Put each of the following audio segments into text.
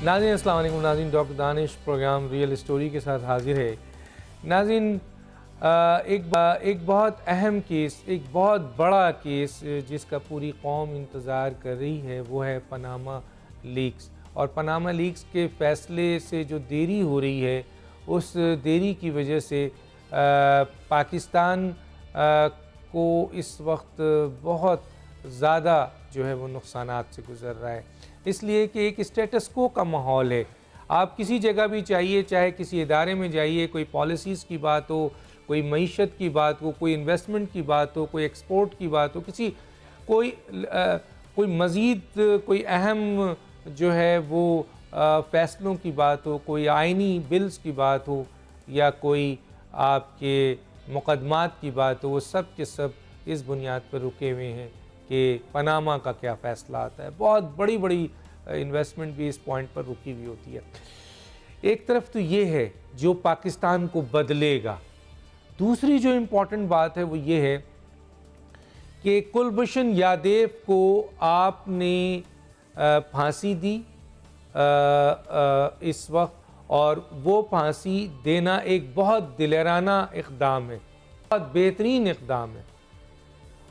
नाज़रीन अस्सलाम वालेकुम। नाज़रीन doctor Danish programme real story के साथ हाजिर है। नाज़रीन एक बहुत अहम केस, एक बहुत बड़ा केस जिसका पूरी कौम इंतज़ार कर रही है वो है पनामा लीक्स। और पनामा लीक्स के फ़ैसले से जो देरी हो रही है उस देरी की वजह से पाकिस्तान को इस वक्त बहुत ज़्यादा जो है वो नुकसानात से गुज़र रहा है, इसलिए कि एक स्टेटस को का माहौल है। आप किसी जगह भी चाहिए, चाहे किसी इदारे में जाइए, कोई पॉलिसीज़ की बात हो, कोई मईशत की बात हो, कोई इन्वेस्टमेंट की बात हो, कोई एक्सपोर्ट की बात हो, कोई मज़ीद कोई अहम जो है वो फ़ैसलों की बात हो, कोई आइनी बिल्स की बात हो या कोई आपके मुकदमात की बात हो, वो सब के सब इस बुनियाद पर रुके हुए हैं कि पनामा का क्या फ़ैसला आता है। बहुत बड़ी बड़ी इन्वेस्टमेंट भी इस पॉइंट पर रुकी हुई होती है। एक तरफ तो ये है जो पाकिस्तान को बदलेगा, दूसरी जो इम्पोर्टेंट बात है वो ये है कि कुलभूषण यादव को आपने फांसी दी इस वक्त, और वो फांसी देना एक बहुत दिलेराना इक़दाम है, बहुत बेहतरीन इक़दाम है,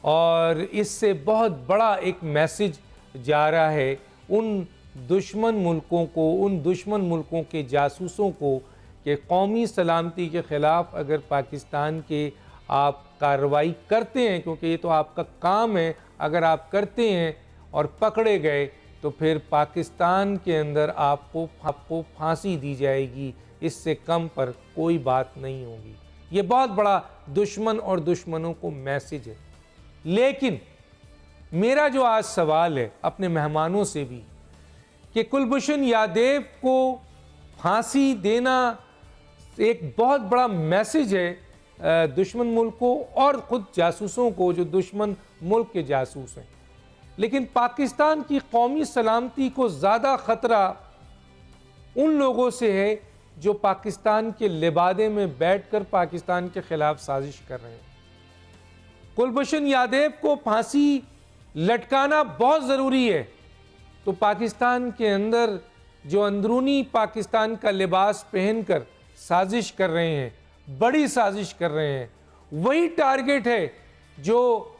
और इससे बहुत बड़ा एक मैसेज जा रहा है उन दुश्मन मुल्कों को, उन दुश्मन मुल्कों के जासूसों को कि कौमी सलामती के ख़िलाफ़ अगर पाकिस्तान के आप कार्रवाई करते हैं, क्योंकि ये तो आपका काम है, अगर आप करते हैं और पकड़े गए तो फिर पाकिस्तान के अंदर आपको फांसी दी जाएगी, इससे कम पर कोई बात नहीं होगी। ये बहुत बड़ा दुश्मन और दुश्मनों को मैसेज है। लेकिन मेरा जो आज सवाल है अपने मेहमानों से भी कि कुलभूषण यादव को फांसी देना एक बहुत बड़ा मैसेज है दुश्मन मुल्कों और ख़ुद जासूसों को जो दुश्मन मुल्क के जासूस हैं, लेकिन पाकिस्तान की कौमी सलामती को ज़्यादा ख़तरा उन लोगों से है जो पाकिस्तान के लिबादे में बैठकर पाकिस्तान के ख़िलाफ़ साजिश कर रहे हैं। कुलभूषण यादव को फांसी लटकाना बहुत ज़रूरी है, तो पाकिस्तान के अंदर जो अंदरूनी पाकिस्तान का लिबास पहनकर साजिश कर रहे हैं, बड़ी साजिश कर रहे हैं, वही टारगेट है जो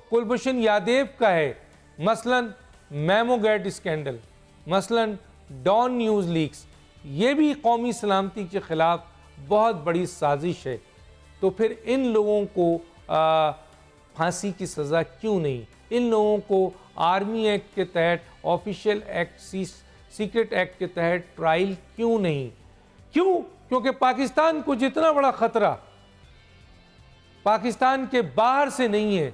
कुलभूषण यादव का है। मसलन मेमोगेट स्कैंडल, मसलन डॉन न्यूज़ लीक्स, ये भी कौमी सलामती के ख़िलाफ़ बहुत बड़ी साजिश है। तो फिर इन लोगों को फांसी की सज़ा क्यों नहीं? इन लोगों को आर्मी एक्ट के तहत, ऑफिशियल एक्ट, सीक्रेट एक्ट के तहत ट्रायल क्यों नहीं? क्यों? क्योंकि पाकिस्तान को जितना बड़ा ख़तरा पाकिस्तान के बाहर से नहीं है,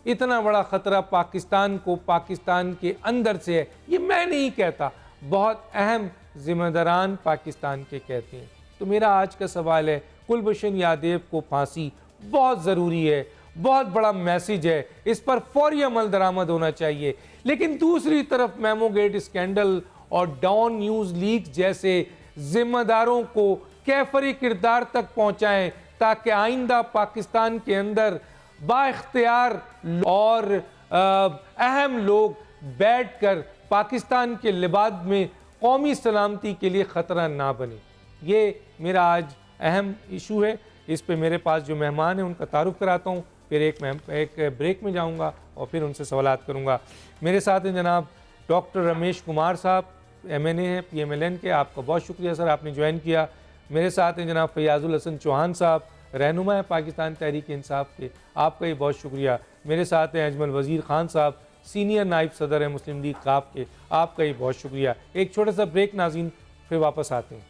इतना बड़ा ख़तरा पाकिस्तान को पाकिस्तान के अंदर से है। ये मैं नहीं कहता, बहुत अहम ज़िम्मेदारान पाकिस्तान के कहते हैं। तो मेरा आज का सवाल है, कुलभूषण यादव को फांसी बहुत ज़रूरी है, बहुत बड़ा मैसेज है, इस पर फौरी अमल दरामद होना चाहिए। लेकिन दूसरी तरफ मेमोगेट स्कैंडल और डॉन न्यूज़ लीक जैसे जिम्मेदारों को कैफरी किरदार तक पहुँचाएँ, ताकि आइंदा पाकिस्तान के अंदर बाइख्तियार और अहम लोग बैठकर पाकिस्तान के लिबाद में कौमी सलामती के लिए ख़तरा ना बने। ये मेरा आज अहम इशू है। इस पे मेरे पास जो मेहमान हैं उनका तारुफ कराता हूँ, फिर एक ब्रेक में जाऊँगा और फिर उनसे सवालात करूँगा। मेरे साथ हैं जनाब डॉक्टर रमेश कुमार साहब, MNA हैं PMLN के। आपका बहुत शुक्रिया सर, आपने ज्वाइन किया। मेरे साथ हैं जनाब फयाजुल हसन चौहान साहब, रहनुमा है पाकिस्तान तहरीक इंसाफ के, आपका ही बहुत शुक्रिया। मेरे साथ हैं अजमल वज़ीर ख़ान साहब, सीनियर नायब सदर है मुस्लिम लीग काफ के, आपका ही बहुत शुक्रिया। एक छोटा सा ब्रेक नाज़रीन, फिर वापस आते हैं।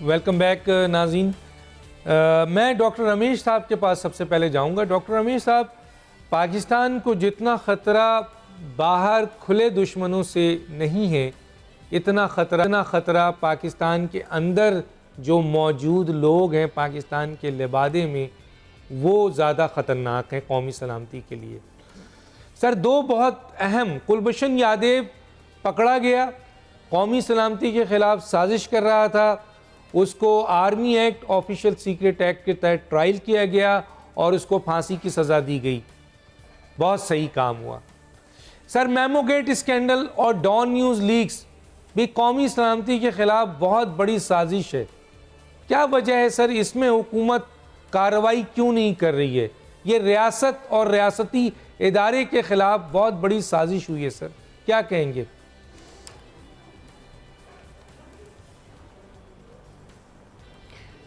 वेलकम बैक नाज़रीन। मैं डॉक्टर रमेश साहब के पास सबसे पहले जाऊंगा। डॉक्टर रमेश साहब, पाकिस्तान को जितना ख़तरा बाहर खुले दुश्मनों से नहीं है, इतना ख़तरा पाकिस्तान के अंदर जो मौजूद लोग हैं पाकिस्तान के लिबादे में, वो ज़्यादा ख़तरनाक है कौमी सलामती के लिए। सर, दो बहुत अहम, कुलभूषण यादव पकड़ा गया, कौमी सलामती के ख़िलाफ़ साजिश कर रहा था, उसको army act, official secret act के तहत ट्रायल किया गया और उसको फांसी की सज़ा दी गई। बहुत सही काम हुआ। सर, मेमोगेट स्कैंडल और डॉन न्यूज़ लीक्स भी कौमी सलामती के ख़िलाफ़ बहुत बड़ी साजिश है। क्या वजह है सर, इसमें हुकूमत कार्रवाई क्यों नहीं कर रही है? ये रियासत और रियासती इदारे के ख़िलाफ़ बहुत बड़ी साजिश हुई है सर, क्या कहेंगे?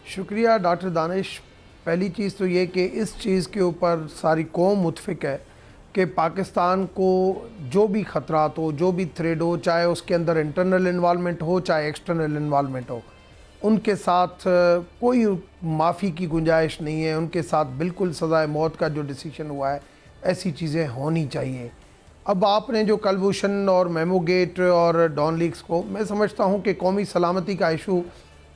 शुक्रिया डॉक्टर दानिश। पहली चीज़ तो ये कि इस चीज़ के ऊपर सारी कौम मुत्फिक है कि पाकिस्तान को जो भी ख़तरात हो, जो भी थ्रेड हो, चाहे उसके अंदर इंटरनल इन्वॉल्वमेंट हो चाहे एक्सटर्नल इन्वॉल्वमेंट हो, उनके साथ कोई माफ़ी की गुंजाइश नहीं है। उनके साथ बिल्कुल सज़ाए मौत का जो डिसीजन हुआ है, ऐसी चीज़ें होनी चाहिए। अब आपने जो कलभूषण और मेमोगेट और डॉन लीक्स को, मैं समझता हूँ कि कौमी सलामती का इशू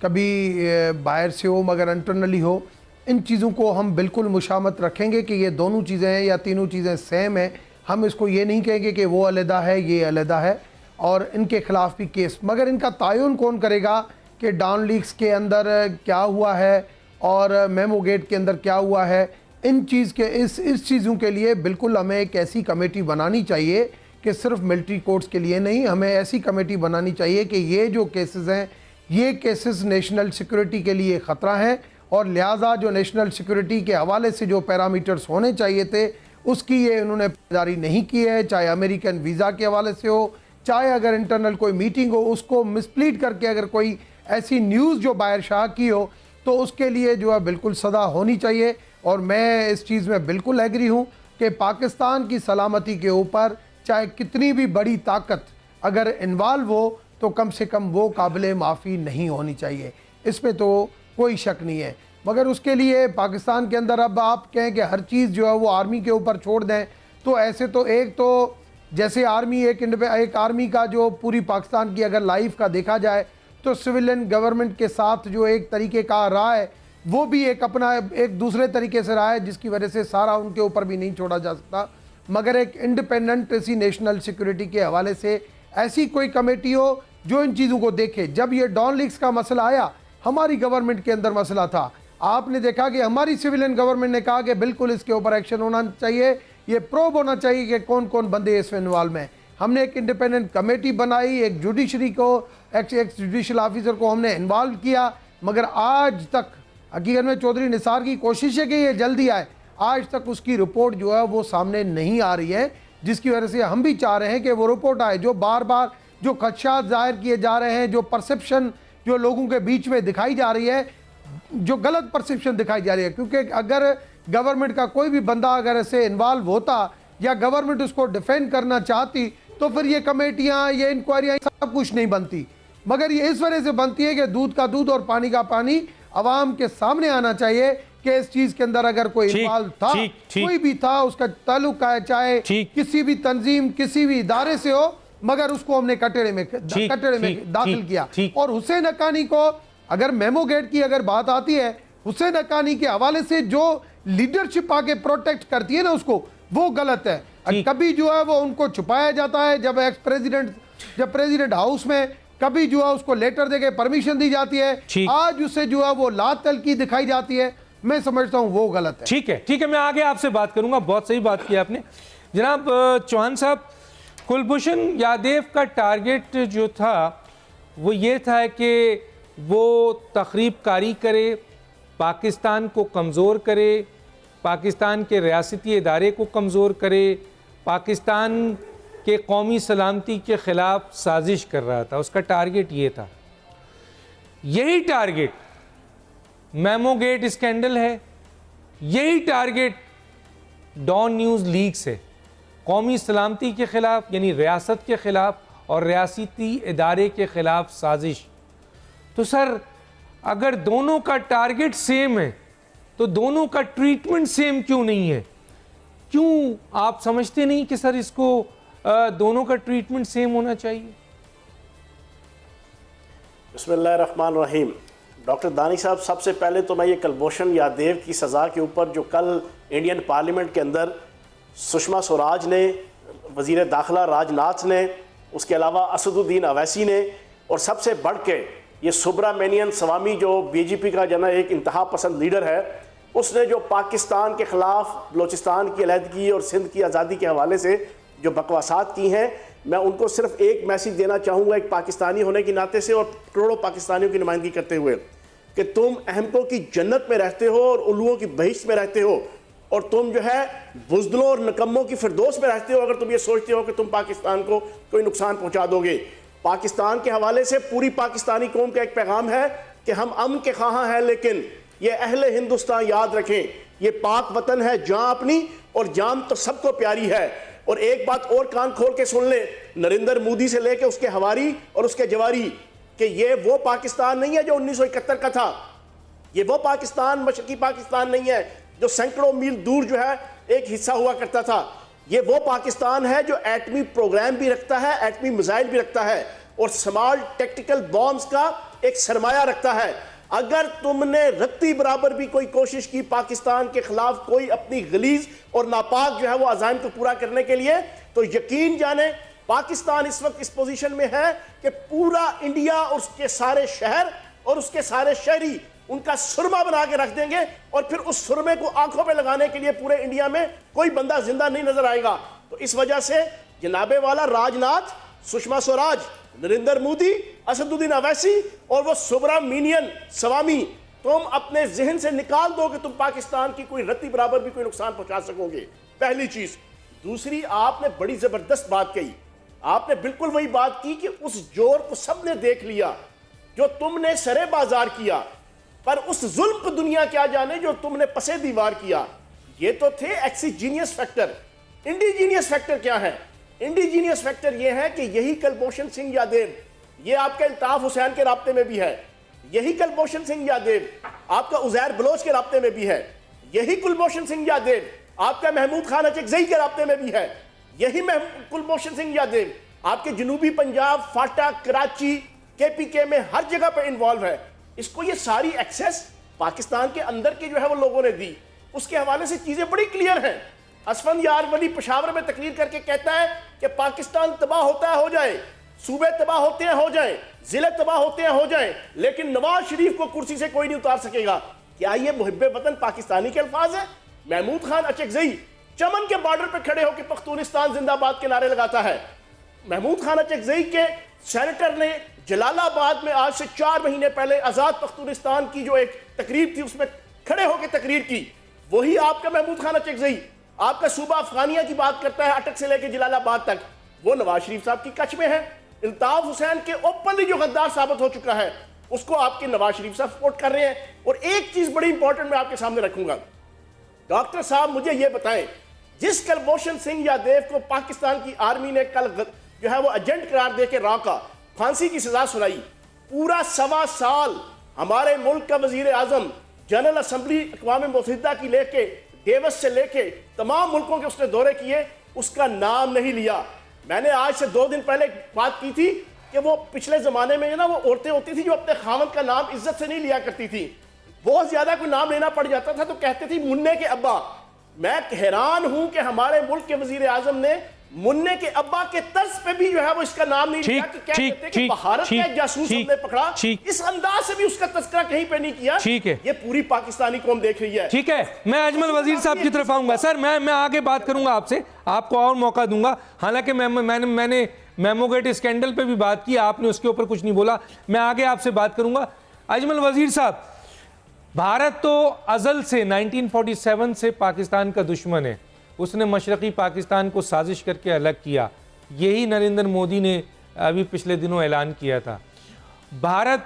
कभी बाहर से हो मगर इंटरनली हो, इन चीज़ों को हम बिल्कुल मुशामत रखेंगे कि ये दोनों चीज़ें हैं या तीनों चीज़ें सेम हैं। हम इसको ये नहीं कहेंगे कि वो अलहदा है ये अलहदा है, और इनके ख़िलाफ़ भी केस, मगर इनका तयन कौन करेगा कि डॉन लीक्स के अंदर क्या हुआ है और मेमोगेट के अंदर क्या हुआ है। इन चीज़ के इस चीज़ों के लिए बिल्कुल हमें एक ऐसी कमेटी बनानी चाहिए कि सिर्फ मिलिट्री कोर्ट्स के लिए नहीं, हमें ऐसी कमेटी बनानी चाहिए कि ये जो केसेस हैं, ये केसेस नेशनल सिक्योरिटी के लिए ख़तरा है, और लिहाजा जो नेशनल सिक्योरिटी के हवाले से जो पैरामीटर्स होने चाहिए थे उसकी ये उन्होंने जारी नहीं की है, चाहे अमेरिकन वीज़ा के हवाले से हो, चाहे अगर इंटरनल कोई मीटिंग हो उसको मिसप्लीड करके अगर कोई ऐसी न्यूज़ जो बाहर शाह की हो, तो उसके लिए जो है बिल्कुल सज़ा होनी चाहिए। और मैं इस चीज़ में बिल्कुल एग्री हूँ कि पाकिस्तान की सलामती के ऊपर चाहे कितनी भी बड़ी ताकत अगर इन्वॉल्व हो, तो कम से कम वो काबिल माफ़ी नहीं होनी चाहिए, इसमें तो कोई शक नहीं है। मगर उसके लिए पाकिस्तान के अंदर अब आप कहें कि हर चीज़ जो है वो आर्मी के ऊपर छोड़ दें, तो ऐसे तो एक तो जैसे आर्मी एक आर्मी का जो पूरी पाकिस्तान की अगर लाइफ का देखा जाए तो सिविलियन गवर्नमेंट के साथ जो एक तरीके का रहा है वो भी एक अपना एक दूसरे तरीके से रहा है, जिसकी वजह से सारा उनके ऊपर भी नहीं छोड़ा जा सकता। मगर एक इंडिपेंडेंट ऐसी नेशनल सिक्योरिटी के हवाले से ऐसी कोई कमेटी हो जो इन चीज़ों को देखे। जब ये डॉन लीक्स का मसला आया, हमारी गवर्नमेंट के अंदर मसला था, आपने देखा कि हमारी सिविलियन गवर्नमेंट ने कहा कि बिल्कुल इसके ऊपर एक्शन होना चाहिए, ये प्रोब होना चाहिए कि कौन कौन बंदे इसमें इन्वॉल्व हैं। हमने एक इंडिपेंडेंट कमेटी बनाई, एक जुडिशरी को, एक जुडिशल ऑफिसर को हमने इन्वॉल्व किया, मगर आज तक हकीकत में चौधरी निसार की कोशिश है कि ये जल्दी आए, आज तक उसकी रिपोर्ट जो है वो सामने नहीं आ रही है, जिसकी वजह से हम भी चाह रहे हैं कि वो रिपोर्ट आए। जो बार बार जो खदशात जाहिर किए जा रहे हैं, जो परसेप्शन जो लोगों के बीच में दिखाई जा रही है, जो गलत परसेप्शन दिखाई जा रही है, क्योंकि अगर गवर्नमेंट का कोई भी बंदा अगर ऐसे इन्वॉल्व होता या गवर्नमेंट उसको डिफेंड करना चाहती, तो फिर ये कमेटियां, ये इंक्वायरियां सब कुछ नहीं बनती। मगर ये इस वजह से बनती है कि दूध का दूध और पानी का पानी आवाम के सामने आना चाहिए कि इस चीज के अंदर अगर कोई इन्वॉल्व था, कोई भी था, उसका ताल्लुक है चाहे किसी भी तंजीम, किसी भी इदारे से हो, मगर उसको हमने कटड़े में दाखिल किया। और हुसैन हक्कानी को, अगर मेमोगेट की अगर बात आती है, हुसैन हक्कानी के हवाले से जो लीडरशिप आके प्रोटेक्ट करती है ना उसको, वो गलत है। कभी जो है वो उनको छुपाया जाता है, जब प्रेसिडेंट हाउस में कभी जो है उसको लेटर देके परमिशन दी जाती है, आज उसे जो है वो लातल की दिखाई जाती है। मैं समझता हूं वो गलत है। ठीक है, मैं आगे आपसे बात करूंगा, बहुत सही बात की आपने। जनाब चौहान साहब, कुलभूषण यादव का टारगेट जो था वो ये था कि वो तखरीब कारी करे, पाकिस्तान को कमज़ोर करे, पाकिस्तान के रियासती इदारे को कमज़ोर करे, पाकिस्तान के कौमी सलामती के ख़िलाफ़ साजिश कर रहा था। उसका टारगेट ये था। यही टारगेट मेमोगेट स्कैंडल है, यही टारगेट डॉन न्यूज़ लीक्स है। कौमी सलामती के ख़िलाफ़ यानी रियासत के ख़िलाफ़ और रियासती इदारे के ख़िलाफ़ साजिश। तो सर अगर दोनों का टारगेट सेम है तो दोनों का ट्रीटमेंट सेम क्यों नहीं है? क्यों आप समझते नहीं कि सर इसको दोनों का ट्रीटमेंट सेम होना चाहिए? बिस्मिल्लाहिर्रहमानिर्रहीम। डॉक्टर दानिश साहब, सबसे पहले तो मैं ये कुलभूषण यादव की सज़ा के ऊपर जो कल इंडियन पार्लियामेंट के अंदर सुषमा स्वराज ने, वज़ीर दाखिला राजनाथ ने, उसके अलावा असदुद्दीन अवैसी ने, और सबसे बढ़ के ये सुब्रामेनियन स्वामी जो बीजेपी का जना एक इंतहा पसंद लीडर है, उसने जो पाकिस्तान के ख़िलाफ़ बलोचिस्तान की अलहदगी और सिंध की आज़ादी के हवाले से जो बकवासात की हैं, मैं उनको सिर्फ एक मैसेज देना चाहूँगा एक पाकिस्तानी होने के नाते से और करोड़ों पाकिस्तानियों की नुमाइंदगी करते हुए, कि तुम अहमकों की जन्नत में रहते हो और उल्लुओं की बहिश्त में रहते हो, और तुम जो है बुज़दिलों और नकम्मों की फिरदौस में रहते हो अगर तुम ये सोचते हो कि तुम पाकिस्तान को कोई नुकसान पहुँचा दोगे। पाकिस्तान के हवाले से पूरी पाकिस्तानी कौम का एक पैगाम है कि हम अमन के ख्वाह हैं, लेकिन ये अहले हिंदुस्तान याद रखें, ये पाक वतन है, जान अपनी और जान तो सबको प्यारी है। और एक बात और कान खोल के सुन ले, नरेंद्र मोदी से लेके उसके हवारी और उसके जवारी, कि ये वो पाकिस्तान नहीं है जो 1971 का था, ये वो पाकिस्तान मशरकी पाकिस्तान नहीं है जो सैकड़ों मील दूर जो है एक हिस्सा हुआ करता था। ये वो पाकिस्तान है जो एटमी प्रोग्राम भी रखता है, एटमी मिसाइल भी रखता है और स्मॉल टैक्टिकल बॉम्ब्स का एक सरमाया रखता है। अगर तुमने रत्ती बराबर भी कोई कोशिश की पाकिस्तान के खिलाफ कोई अपनी गलीज और नापाक जो है वो अज़ाइम को पूरा करने के लिए, तो यकीन जाने पाकिस्तान इस वक्त इस पोजीशन में है कि पूरा इंडिया और उसके सारे शहर और उसके सारे शहरी उनका सुरमा बना के रख देंगे और फिर उस सुरमे को आंखों पे लगाने के लिए पूरे इंडिया में कोई बंदा जिंदा नहीं नजर आएगा। तो इस वजह से जनाबे वाला राजनाथ, सुषमा स्वराज, नरेंद्र मोदी, असदुद्दीन अवैसी और वो सुब्रामीनियन स्वामी, तुम अपने जहन से निकाल दो कि तुम पाकिस्तान की कोई रत्ती बराबर भी कोई नुकसान पहुंचा सकोगे, पहली चीज। दूसरी, आपने बड़ी जबरदस्त बात कही, आपने बिल्कुल वही बात की कि उस जोर को सबने देख लिया जो तुमने सरे बाजार किया, पर उस जुल्म को दुनिया क्या जाने जो तुमने पसे दीवार किया। ये तो थे एक्सीजीनियस फैक्टर। इंडिजीनियस फैक्टर क्या है? इंडिजीनियस फैक्टर ये है कि यही कुलभूषण सिंह यादव, ये आपका अल्ताफ हुसैन के राब्ते में भी है, यही कुलभूषण सिंह यादव आपका उजैर बलोच के राब्ते में भी है, यही कुलभूषण सिंह यादव आपका महमूद खान अचकजई के राब्ते में भी है, यही कुलभूषण सिंह यादव आपके जनूबी पंजाब, फाटा, कराची, KPK में हर जगह पर इन्वॉल्व है। इसको ये सारी एक्सेस पाकिस्तान के अंदर के जो है वो लोगों ने दी। उसके हवाले से चीजें बड़ी क्लियर हैं। असफंद यार वली पेशावर में तकरीर करके कहता है कि पाकिस्तान तबाह होता है हो जाए, सूबे तबाह होते हैं हो जाए, जिले तबाह होते हैं हो जाए, लेकिन नवाज शरीफ को कुर्सी से कोई नहीं उतार सकेगा। क्या ये मुहिब्बे वतन पाकिस्तानी के अल्फाज है? महमूद खान अचकजई चमन के बॉर्डर पर खड़े होकर पख्तूनिस्तान जिंदाबाद के नारे लगाता है। महमूद खान अचकजई के सेनेटर ने जलालाबाद में आज से 4 महीने पहले आजाद पख्तूनिस्तान की जो एक तकरीर थी उसमें खड़े होकर तकरीर की। वही आपका महमूद खान अचकजई आपका सूबा अफगानिया की बात करता है, अटक से लेकर जलालाबाद तक, वो नवाज शरीफ साहब की कच में है। अल्ताफ हुसैन के ओपनली जो गद्दार साबित हो चुका है उसको आपके नवाज शरीफ साहब सपोर्ट कर रहे हैं। और एक चीज बड़ी इंपॉर्टेंट मैं आपके सामने रखूंगा, डॉक्टर साहब मुझे यह बताएं, जिस कुलभूषण सिंह यादव को पाकिस्तान की आर्मी ने कल जो है वो एजेंट करार देकर राका फांसी की सजा सुनाई, पूरा 1.25 साल हमारे मुल्क का वजीर आजम जनरल असम्बली अक़वाम मुत्तहिदा की लेके डेवस से लेके तमाम मुल्कों के उसने दौरे किए, उसका नाम नहीं लिया। मैंने आज से 2 दिन पहले बात की थी कि वो पिछले जमाने में ना वो औरतें होती थी जो अपने खावंद का नाम इज्जत से नहीं लिया करती थी, बहुत ज्यादा कोई नाम लेना पड़ जाता था तो कहते थी मुन्ने के अब्बा। मैं हैरान हूं कि हमारे मुल्क के वजीर आजम ने मुन्ने के अब्बा के तर्ज पे भी जो है वो इसका नाम नहीं लिया कि क्या कहते हैं कि भारत का एक जासूस हमने पकड़ा, इस अंदाज से भी उसका तस्करा कहीं पे नहीं किया। ठीक है, ये पूरी पाकिस्तानी कौम देख रही है। ठीक है, मैं अजमल वजीर साहब की तरफ आऊंगा। सर मैं आगे बात करूंगा आपसे, आपको और मौका दूंगा। हालांकि मैंने मेमोगेट स्कैंडल पे भी बात की, आपने उसके ऊपर कुछ नहीं बोला, मैं आगे आपसे बात करूंगा। अजमल वजीर साहब, भारत तो अजल से 1947 से पाकिस्तान का दुश्मन है, उसने मशरक़ी पाकिस्तान को साजिश करके अलग किया, यही नरेंद्र मोदी ने अभी पिछले दिनों ऐलान किया था। भारत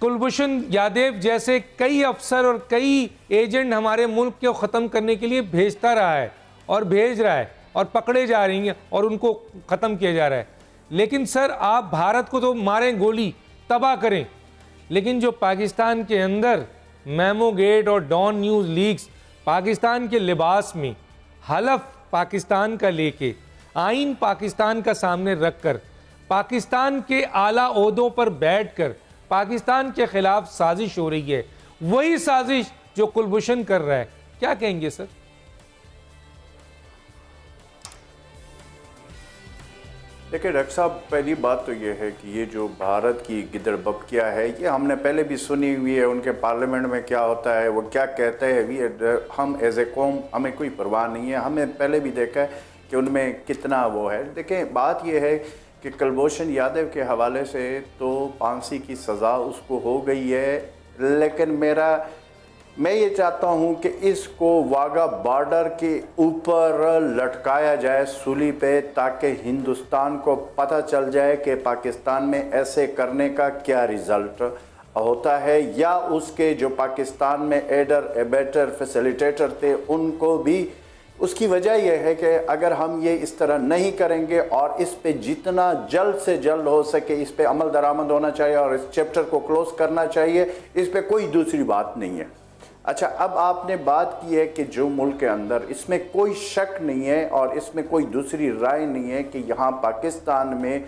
कुलभूषण यादव जैसे कई अफसर और कई एजेंट हमारे मुल्क को ख़त्म करने के लिए भेजता रहा है और भेज रहा है और पकड़े जा रही हैं और उनको ख़त्म किया जा रहा है। लेकिन सर आप भारत को तो मारें गोली, तबाह करें, लेकिन जो पाकिस्तान के अंदर मेमोगेट और डॉन न्यूज़ लीक्स पाकिस्तान के लिबास में हलफ पाकिस्तान का लेके, आइन पाकिस्तान का सामने रखकर, पाकिस्तान के आला ओहदों पर बैठकर पाकिस्तान के खिलाफ साजिश हो रही है, वही साजिश जो कुलभूषण कर रहा है, क्या कहेंगे सर? देखिए डॉक्टर साहब, पहली बात तो ये है कि ये जो भारत की गिदड़बकिया है ये हमने पहले भी सुनी हुई है। उनके पार्लियामेंट में क्या होता है, वो क्या कहते हैं, हम एज ए कौम हमें कोई परवाह नहीं है। हमें पहले भी देखा है कि उनमें कितना वो है। देखें, बात ये है कि कुलभूषण यादव के हवाले से तो फांसी की सज़ा उसको हो गई है, लेकिन मैं ये चाहता हूँ कि इसको वाघा बॉर्डर के ऊपर लटकाया जाए सूली पे, ताकि हिंदुस्तान को पता चल जाए कि पाकिस्तान में ऐसे करने का क्या रिज़ल्ट होता है। या उसके जो पाकिस्तान में एडर एबेटर फैसिलिटेटर थे उनको भी, उसकी वजह यह है कि अगर हम ये इस तरह नहीं करेंगे और इस पे जितना जल्द से जल्द हो सके इस पे अमल दरामद होना चाहिए और इस चैप्टर को क्लोज करना चाहिए, इस पे कोई दूसरी बात नहीं है। अच्छा, अब आपने बात की है कि जो मुल्क के अंदर, इसमें कोई शक नहीं है और इसमें कोई दूसरी राय नहीं है कि यहाँ पाकिस्तान में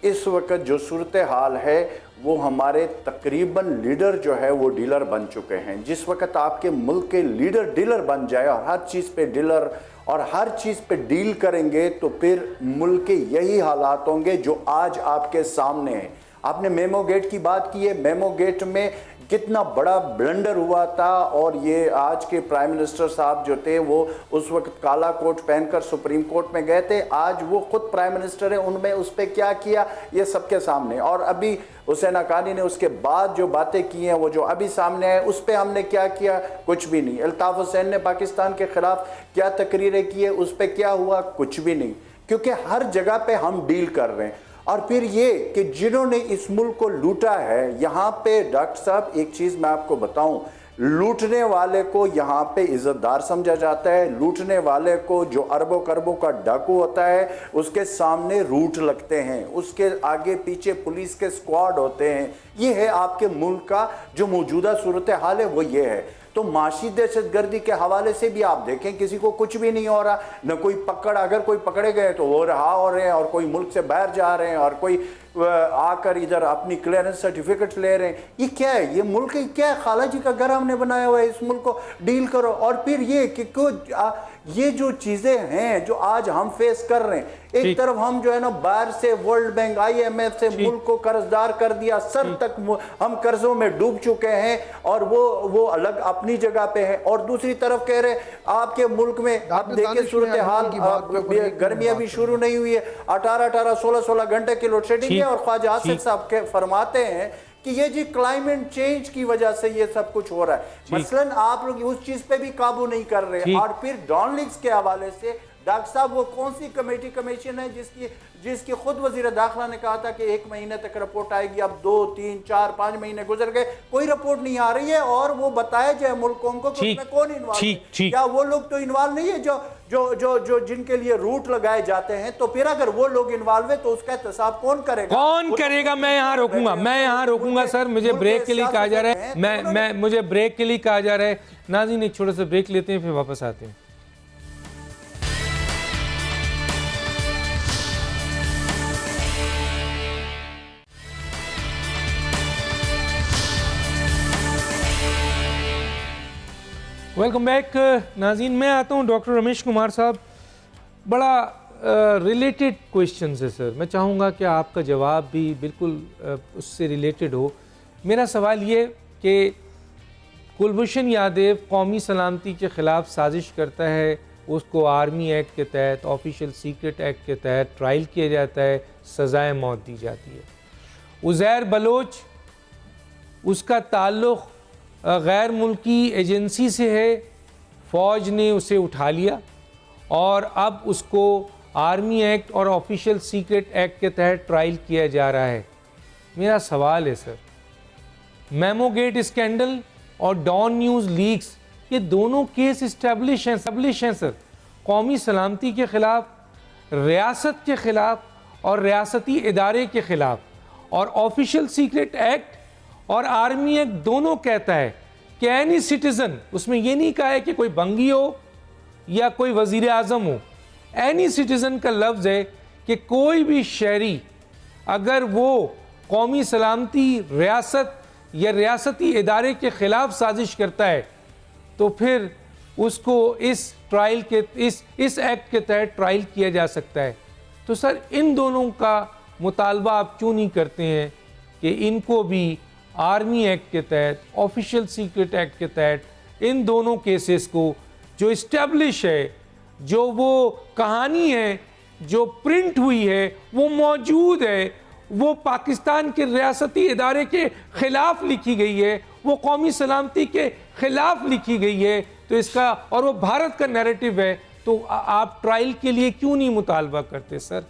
इस वक्त जो सूरत हाल है वो हमारे तकरीबन लीडर जो है वो डीलर बन चुके हैं। जिस वक्त आपके मुल्क के लीडर डीलर बन जाए और हर चीज़ पे डीलर और हर चीज़ पे डील करेंगे तो फिर मुल्क के यही हालात होंगे जो आज आपके सामने हैं। आपने मेमो गेट की बात की है, मेमो गेट में कितना बड़ा ब्लंडर हुआ था और ये आज के प्राइम मिनिस्टर साहब जो थे वो उस वक्त काला कोट पहनकर सुप्रीम कोर्ट में गए थे। आज वो खुद प्राइम मिनिस्टर है, उनमें उस पर क्या किया ये सबके सामने। और अभी हुसैन हक्कानी ने उसके बाद जो बातें की हैं वो जो अभी सामने है उस पर हमने क्या किया, कुछ भी नहीं। अल्ताफ हुसैन ने पाकिस्तान के खिलाफ क्या तकरीरें की है, उस पर क्या हुआ, कुछ भी नहीं, क्योंकि हर जगह पे हम डील कर रहे हैं। और फिर ये कि जिन्होंने इस मुल्क को लूटा है, यहाँ पे डॉक्टर साहब एक चीज़ मैं आपको बताऊं, लूटने वाले को यहाँ पे इज्जतदार समझा जाता है। लूटने वाले को जो अरबों खरबों का डाकू होता है उसके सामने रूट लगते हैं, उसके आगे पीछे पुलिस के स्क्वाड होते हैं। ये है आपके मुल्क का जो मौजूदा सूरत हाल है, वो ये है। तो माशी दहशतगर्दी के हवाले से भी आप देखें किसी को कुछ भी नहीं हो रहा, न कोई पकड़, अगर कोई पकड़े गए तो वो रहा हो रहे हैं और कोई मुल्क से बाहर जा रहे हैं और कोई आकर इधर अपनी क्लियरेंस सर्टिफिकेट ले रहे हैं। ये क्या है, ये मुल्क क्या है, खाला जी का घर हमने बनाया हुआ है, इस मुल्क को डील करो। और फिर ये कि ये जो चीजें हैं जो आज हम फेस कर रहे हैं, एक तरफ हम जो है ना बाहर से वर्ल्ड बैंक IMF से मुल्क को कर्जदार कर दिया, सर तक हम कर्जों में डूब चुके हैं और वो अलग अपनी जगह पे है। और दूसरी तरफ कह रहे आपके मुल्क में आप देखिए सूरत हाल, गर्मियां भी शुरू नहीं हुई है, 18-18, 16-16 घंटे की लोड शेडिंग है। और ख्वाजा आसिफ साहब के फरमाते हैं कि ये जी क्लाइमेट चेंज की वजह से ये सब कुछ हो रहा है। मसलन आप लोग उस चीज पे भी काबू नहीं कर रहे। और फिर डॉन लीग्स के हवाले से डॉक्टर साहब वो कौन सी कमीशन है जिसकी खुद वजीर दाखिला ने कहा था कि 1 महीने तक रिपोर्ट आएगी, अब 2, 3, 4, 5 महीने गुजर गए, कोई रिपोर्ट नहीं आ रही है। और वो बताया जाए मुल्कों को कि उसमें कौन इन्वॉल्व है, क्या वो लोग तो इन्वॉल्व नहीं है जो जिनके लिए रूट लगाए जाते हैं। तो फिर अगर वो लोग इन्वॉल्व है तो उसका एहतसाब कौन करेगा? मैं यहाँ रोकूंगा सर, मुझे ब्रेक के लिए कहा जा रहा है, मुझे ब्रेक के लिए कहा जा रहा है। नाज़रीन एक छोटा सा ब्रेक लेते हैं, फिर वापस आते हैं। वेलकम बैक नाज़रीन, मैं आता हूँ डॉक्टर रमेश कुमार साहब। बड़ा रिलेटेड क्वेश्चन है सर, मैं चाहूँगा कि आपका जवाब भी बिल्कुल उससे रिलेटेड हो। मेरा सवाल ये कि कुलभूषण यादव कौमी सलामती के ख़िलाफ़ साजिश करता है, उसको आर्मी एक्ट के तहत, ऑफिशियल सीक्रेट एक्ट के तहत ट्रायल किया जाता है, सज़ाए मौत दी जाती है। उज़ैर बलोच, उसका ताल्लुक़ गैर मुल्की एजेंसी से है, फ़ौज ने उसे उठा लिया और अब उसको आर्मी एक्ट और ऑफिशियल सीक्रेट एक्ट के तहत ट्रायल किया जा रहा है। मेरा सवाल है सर, मेमो गेट स्कैंडल और डॉन न्यूज़ लीक्स, ये दोनों केस इस्टेब्लिश हैं सर, कौमी सलामती के ख़िलाफ़, रियासत के ख़िलाफ़ और रियासती इदारे के ख़िलाफ़। और ऑफिशियल सीक्रेट एक्ट और आर्मी एक्ट दोनों कहता है कि एनी सिटीज़न, उसमें ये नहीं कहा है कि कोई बंगी हो या कोई वज़ीर आज़म हो, एनी सिटीज़न का लफ्ज़ है कि कोई भी शहरी अगर वो कौमी सलामती, रियासत या रियासती इदारे के ख़िलाफ़ साजिश करता है तो फिर उसको इस ट्रायल के इस एक्ट के तहत ट्रायल किया जा सकता है। तो सर इन दोनों का मुतालबा आप क्यों नहीं करते हैं कि इनको भी आर्मी एक्ट के तहत, ऑफिशियल सीक्रेट एक्ट के तहत इन दोनों केसेस को जो इस्टेब्लिश है, जो वो कहानी है जो प्रिंट हुई है, वो मौजूद है, वो पाकिस्तान के रियासती इदारे के ख़िलाफ़ लिखी गई है, वो कौमी सलामती के ख़िलाफ़ लिखी गई है, तो इसका और वो भारत का नैरेटिव है, तो आप ट्रायल के लिए क्यों नहीं मुतालबा करते सर?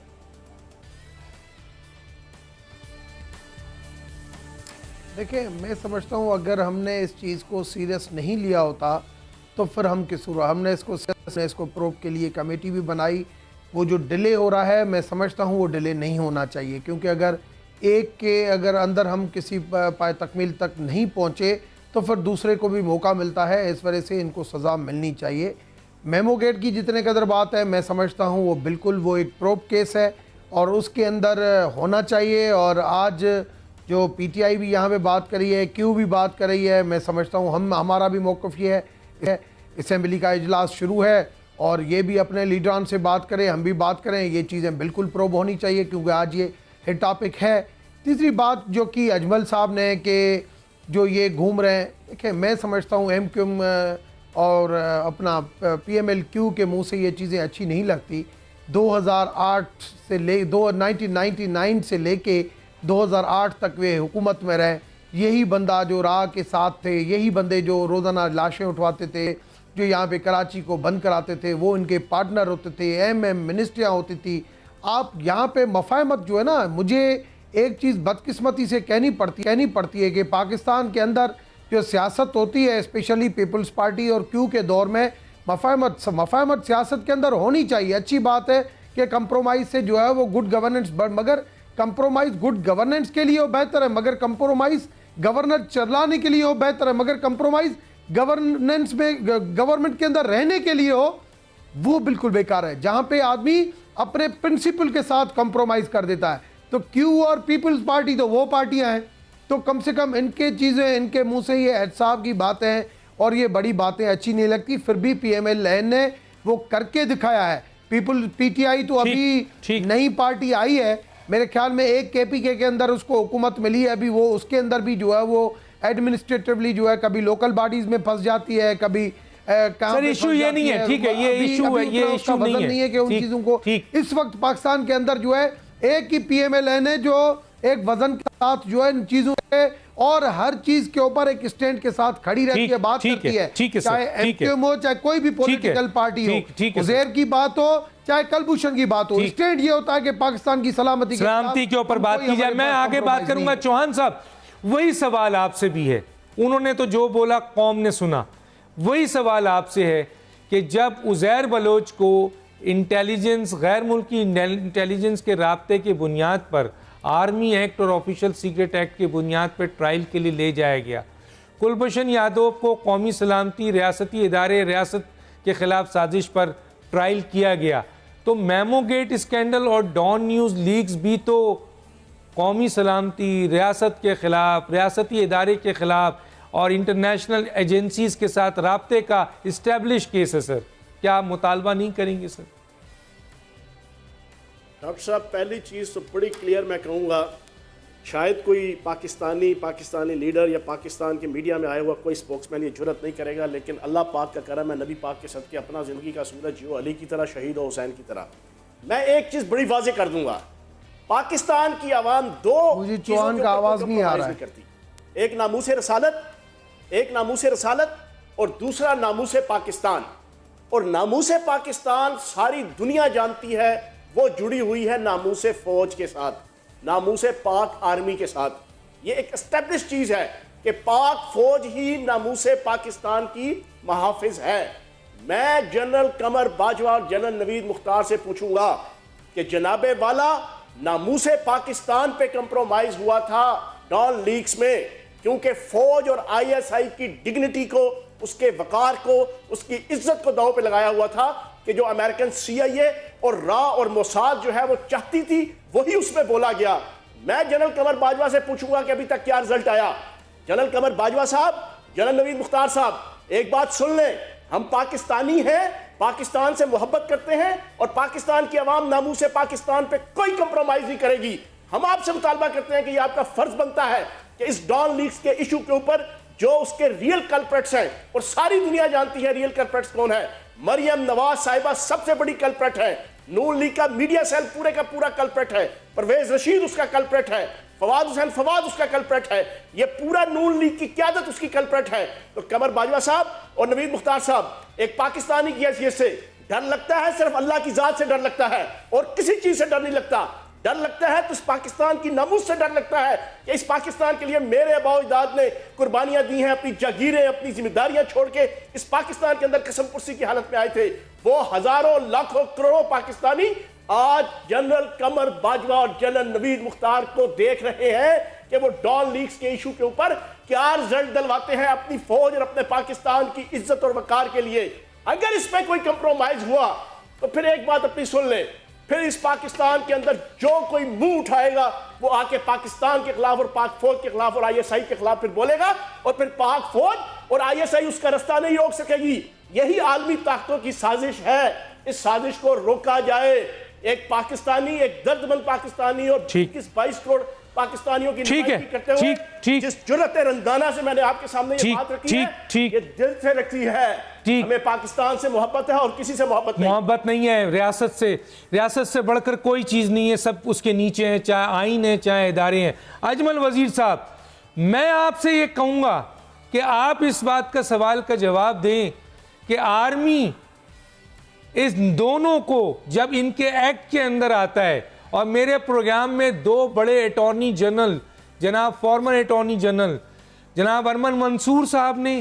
देखिए, मैं समझता हूँ अगर हमने इस चीज़ को सीरियस नहीं लिया होता तो फिर हम किसूर, हमने इसको प्रोब के लिए कमेटी भी बनाई। वो जो डिले हो रहा है, मैं समझता हूँ वो डिले नहीं होना चाहिए, क्योंकि अगर एक के अंदर हम किसी पाए तकमील तक नहीं पहुँचे तो फिर दूसरे को भी मौका मिलता है। इस वजह से इनको सज़ा मिलनी चाहिए। मेमो गेट की जितने कदर बात है, मैं समझता हूँ वो बिल्कुल वो एक प्रोब केस है और उसके अंदर होना चाहिए। और आज जो पीटीआई भी यहाँ पे बात करी है, क्यू भी बात कर रही है, मैं समझता हूँ हमारा भी मौक़िफ़ ये है, असेंबली का इजलास शुरू है और ये भी अपने लीडरान से बात करें, हम भी बात करें, ये चीज़ें बिल्कुल प्रोब होनी चाहिए क्योंकि आज ये हिट टॉपिक है। तीसरी बात जो कि अजमल साहब ने कि जो ये घूम रहे हैं, देखिए मैं समझता हूँ MQM और अपना PMLQ के मुंह से ये चीज़ें अच्छी नहीं लगती। 2008 से 1999 से लेके 2008 तक वे हुकूमत में रहे। यही बंदा जो राह के साथ थे, यही बंदे जो रोज़ाना लाशें उठवाते थे, जो यहाँ पे कराची को बंद कराते थे, वो इनके पार्टनर होते थे, मिनिस्ट्रियाँ होती थी। आप यहाँ पे मफाहमत जो है ना, मुझे एक चीज़ बदकिस्मती से कहनी पड़ती है कि पाकिस्तान के अंदर जो सियासत होती है, स्पेशली पीपल्स पार्टी और क्यू के दौर में, मफाहमत सियासत के अंदर होनी चाहिए। अच्छी बात है कि कंप्रोमाइज़ से जो है वो गुड गवर्नेंस, मगर कंप्रोमाइज़ गुड गवर्नेंस के लिए वो बेहतर है, मगर कंप्रोमाइज़ गवर्नर चलाने के लिए वो बेहतर है, मगर कंप्रोमाइज़ गवर्नेंस में गवर्नमेंट के अंदर रहने के लिए हो वो बिल्कुल बेकार है। जहाँ पे आदमी अपने प्रिंसिपल के साथ कंप्रोमाइज़ कर देता है, तो क्यू और पीपल्स पार्टी तो वो पार्टियाँ हैं, तो कम से कम इनके चीज़ें, इनके मुंह से ये एहसाब की बातें हैं और ये बड़ी बातें अच्छी नहीं लगती। फिर भी PMLN ने वो करके दिखाया है। PTI तो अभी नई पार्टी आई है, मेरे ख्याल में एक KPK के अंदर उसको हुकूमत मिली है अभी, वो उसके अंदर भी जो है वो एडमिनिस्ट्रेटिवली जो है कभी लोकल बॉडीज़ में फंस जाती है, कभी सर इशू ये नहीं है, ठीक है, ये इशू है, ये इशू नहीं है कि उन चीज़ों को इस वक्त पाकिस्तान के अंदर जो है एक ही PMLN है जो एक वजन के साथ जो है इन चीज़ों के और हर चीज़ के ऊपर एक स्टैंड के साथ खड़ी रहती है, बात करती है, चाहे MQM हो, चाहे कोई भी पॉलिटिकल पार्टी हो, उज़ैर की बात हो, चाहे कलभूषण की बात हो। स्टैंड ये होता है कि पाकिस्तान की सलामती के ऊपर बात की जाए। मैं आगे बात करूंगा। चौहान साहब, वही सवाल आपसे भी है, उन्होंने तो जो बोला कौम ने सुना, वही सवाल आपसे है कि जब उज़ैर बलोच को इंटेलिजेंस, गैर मुल्की इंटेलिजेंस के राब्ते के बुनियाद पर आर्मी एक्ट और ऑफिशियल सीक्रेट एक्ट के बुनियाद पर ट्रायल के लिए ले जाया गया, कुलभूषण यादव को कौमी सलामती रियासती इदारे रियासत के ख़िलाफ़ साजिश पर ट्रायल किया गया, तो मेमो गेट स्कैंडल और डॉन न्यूज़ लीक्स भी तो कौमी सलामती, रियासत के ख़िलाफ़, रियासती इदारे के ख़िलाफ़ और इंटरनेशनल एजेंसीज़ के साथ राब्ते का इस्टेब्लिश केस है सर। क्या आप मुतालबा नहीं करेंगे सर? डॉक्टर साहब, पहली चीज़ तो बड़ी क्लियर मैं कहूँगा, शायद कोई पाकिस्तानी लीडर या पाकिस्तान के मीडिया में आया हुआ कोई स्पोक्समैन ये जुर्रत नहीं करेगा, लेकिन अल्लाह पाक का करम है, नबी पाक के सदके अपना ज़िंदगी का सूरज जियो, अली की तरह शहीद हो, हुसैन की तरह। मैं एक चीज़ बड़ी वाज़ेह कर दूंगा, पाकिस्तान की आवाम दो चीज़ों का आवाज़ नहीं आ रहा है करती, एक नामूस रसालत और दूसरा नामूस पाकिस्तान। और नामूस पाकिस्तान सारी दुनिया जानती है, वो जुड़ी हुई है नामूस फौज के साथ, नामूस पाक आर्मी के साथ। ये एक एस्टेब्लिश चीज़ है कि पाक फौज ही नामूस पाकिस्तान की महाफिज है। मैं जनरल कमर बाजवा और जनरल नवीद मुख्तार से पूछूंगा कि जनाबे वाला नामूस पाकिस्तान पे कंप्रोमाइज हुआ था डॉन लीक्स में, क्योंकि फौज और ISI की डिग्निटी को, उसके वकार को, उसकी इज्जत को दांव पे लगाया हुआ था कि जो अमेरिकन CIA और रा और मोसाद जो है वो चाहती थी वही उसमें बोला गया। मैं जनरल कमर बाजवा से पूछूंगा कि अभी तक क्या रिजल्ट आया। जनरल कमर बाजवा साहब, जनरल नवीद मुख्तार साहब, एक बात सुन लें, हम पाकिस्तानी हैं पाकिस्तान से मोहब्बत करते हैं और पाकिस्तान की आवाम नामूस से पाकिस्तान पे कोई कंप्रोमाइज नहीं करेगी। हम आपसे मुतालबा करते हैं कि यह आपका फर्ज बनता है कि इस डॉन लीक्स के इशू के ऊपर जो उसके रियल कल्प्रेट्स हैं, और सारी दुनिया जानती है रियल कल्प्रेट्स कौन है, मरियम नवाज साहिबा सबसे बड़ी कल्प्रेट है, नून लीग का मीडिया सेल पूरे का पूरा कल्प्रेट है, परवेज रशीद उसका कल्प्रेट है, फवाद हुसैन फवाद उसका कल्प्रेट है, ये पूरा नून लीग की क़यादत उसकी कल्प्रेट है। तो कमर बाजवा साहब और नवीद मुख्तार साहब, एक पाकिस्तानी की हैसियत से डर लगता है, सिर्फ अल्लाह की जात से डर लगता है और किसी चीज से डर नहीं लगता। डर लगता है तो इस पाकिस्तान की नामूस से डर लगता है कि इस पाकिस्तान के लिए मेरे आबा-ओ-अजदाद ने कुर्बानियां दी हैं, अपनी जागीरें, अपनी जिम्मेदारियां छोड़ के इस पाकिस्तान के अंदर कसम पुर्सी की हालत में आए थे। वो हजारों लाखों करोड़ों पाकिस्तानी आज जनरल कमर बाजवा और जनरल नवीद मुख्तार को देख रहे हैं कि वो डॉन लीक्स के इशू के ऊपर क्या रिजल्ट दिलवाते हैं अपनी फौज और अपने पाकिस्तान की इज्जत और वकार के लिए। अगर इसमें कोई कंप्रोमाइज हुआ तो फिर एक बात अपनी सुन ले, फिर इस पाकिस्तान के अंदर जो कोई मुंह उठाएगा वो आके पाकिस्तान के खिलाफ और पाक फौज के खिलाफ और आईएसआई के खिलाफ फिर बोलेगा, और फिर पाक फौज और आईएसआई उसका रास्ता नहीं रोक सकेगी। यही आलमी ताकतों की साजिश है, इस साजिश को रोका जाए। एक पाकिस्तानी, एक दर्दमंद पाकिस्तानी और 22 करोड़ पाकिस्तानियों की नुमाइंदगी करते हुए जिस जुर्रत रंदाना से मैंने आपके सामने ये बात रखी है, ये दिल से रखी है। हमें पाकिस्तान से मोहब्बत है और किसी से मोहब्बत नहीं है। रियासत से बढ़कर कोई चीज नहीं है, सब उसके नीचे है, चाहे आइन है चाहे इदारे हैं। अजमल वजीर साहब, मैं आपसे ये कहूंगा कि आप इस बात का सवाल का जवाब दें कि आर्मी इस दोनों को जब इनके एक्ट के अंदर आता है, और मेरे प्रोग्राम में दो बड़े अटॉर्नी जनरल, जनाब फॉर्मर अटॉर्नी जनरल जनाब अरमान मंसूर साहब ने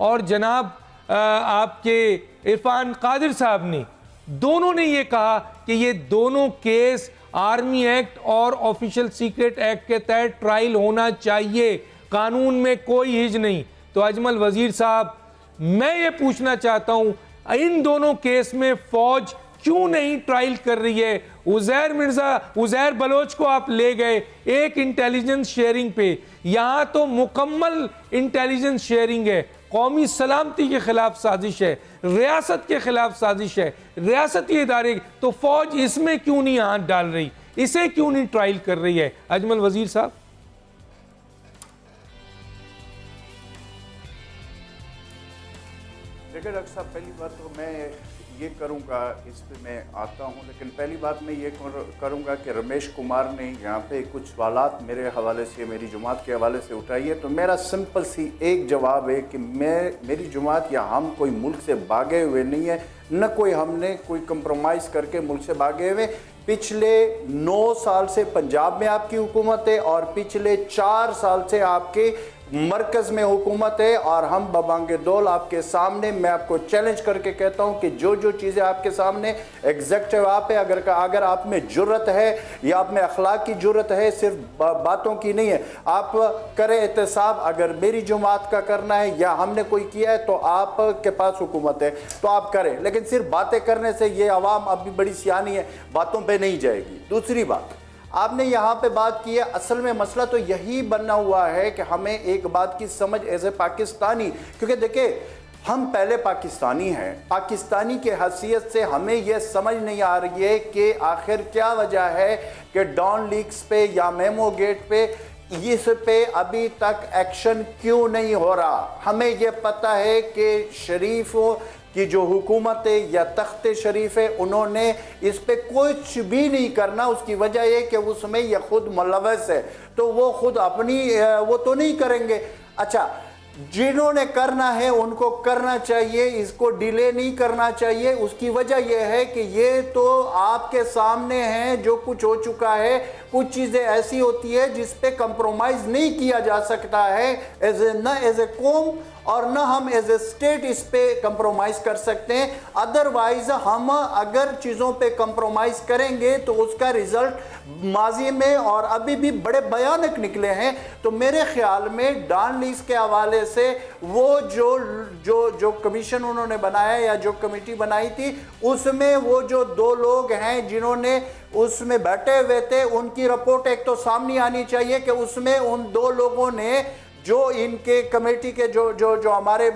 और जनाब आपके इरफान कादिर साहब ने, दोनों ने ये कहा कि ये दोनों केस आर्मी एक्ट और ऑफिशियल सीक्रेट एक्ट के तहत ट्रायल होना चाहिए, कानून में कोई हिज नहीं। तो अजमल वजीर साहब, मैं ये पूछना चाहता हूं, इन दोनों केस में फौज क्यों नहीं ट्रायल कर रही है? उजैर बलोच को आप ले गए एक इंटेलिजेंस शेयरिंग पे, यहां तो मुकम्मल इंटेलिजेंस शेयरिंग है, कौमी सलामती के खिलाफ साजिश है, रियासत के खिलाफ साजिश है, रियासती इदारे, तो फौज इसमें क्यों नहीं हाथ डाल रही, इसे क्यों नहीं ट्रायल कर रही है? अजमल वजीर साहब। देखिए डॉक्टर साहब, पहली बात तो मैं ये करूँगा, इस पे मैं आता हूँ, लेकिन पहली बात मैं ये करूँगा कि रमेश कुमार ने यहाँ पे कुछ सवालात मेरे हवाले से, मेरी जुमात के हवाले से उठाई है। तो मेरा सिंपल सी एक जवाब है कि मेरी जुमात या हम कोई मुल्क से भागे हुए नहीं है, न कोई हमने कोई कंप्रोमाइज़ करके मुल्क से भागे हुए। पिछले 9 साल से पंजाब में आपकी हुकूमत है और पिछले 4 साल से आपके मरकज में हुकूमत है, और हम बबांगे दौल आपके सामने, मैं आपको चैलेंज करके कहता हूं कि जो जो चीज़ें आपके सामने एग्जेक्टिव आप है, अगर आप में जुर्रत है या आप में अखलाक की जुर्रत है, सिर्फ बातों की नहीं है, आप करें एहतसाब। अगर मेरी जुमात का करना है या हमने कोई किया है तो आपके पास हुकूमत है तो आप करें, लेकिन सिर्फ बातें करने से ये आवाम अभी बड़ी सियानी है, बातों पर नहीं जाएगी। दूसरी बात, आपने यहाँ पे बात की है, असल में मसला तो यही बनना हुआ है कि हमें एक बात की समझ एज ए पाकिस्तानी, क्योंकि देखिए हम पहले पाकिस्तानी हैं, पाकिस्तानी के हैसियत से हमें यह समझ नहीं आ रही है कि आखिर क्या वजह है कि डॉन लीक्स पे या मेमो गेट पे इस पे अभी तक एक्शन क्यों नहीं हो रहा। हमें यह पता है कि शरीफों कि जो हुकूमत है या तख्त शरीफ है, उन्होंने इस पे कुछ भी नहीं करना। उसकी वजह यह कि उसमें यह खुद मुलव्वस है, तो वो खुद अपनी वो तो नहीं करेंगे। अच्छा, जिन्होंने करना है उनको करना चाहिए, इसको डिले नहीं करना चाहिए। उसकी वजह यह है कि ये तो आपके सामने है जो कुछ हो चुका है। कुछ चीज़ें ऐसी होती है जिस पे कंप्रोमाइज़ नहीं किया जा सकता है, न एज ए कौम और न हम एज ए स्टेट इस पे कंप्रोमाइज़ कर सकते हैं। अदरवाइज हम अगर चीज़ों पे कंप्रोमाइज़ करेंगे तो उसका रिजल्ट माजी में और अभी भी बड़े भयानक निकले हैं। तो मेरे ख्याल में डॉन लीक्स के हवाले से वो जो कमीशन उन्होंने बनाया या जो कमेटी बनाई थी, उसमें वो जो 2 लोग हैं जिन्होंने उसमें बैठे हुए थे, उनकी रिपोर्ट एक तो सामने आनी चाहिए कि उसमें उन 2 लोगों ने जो इनके कमेटी के जो जो जो हमारे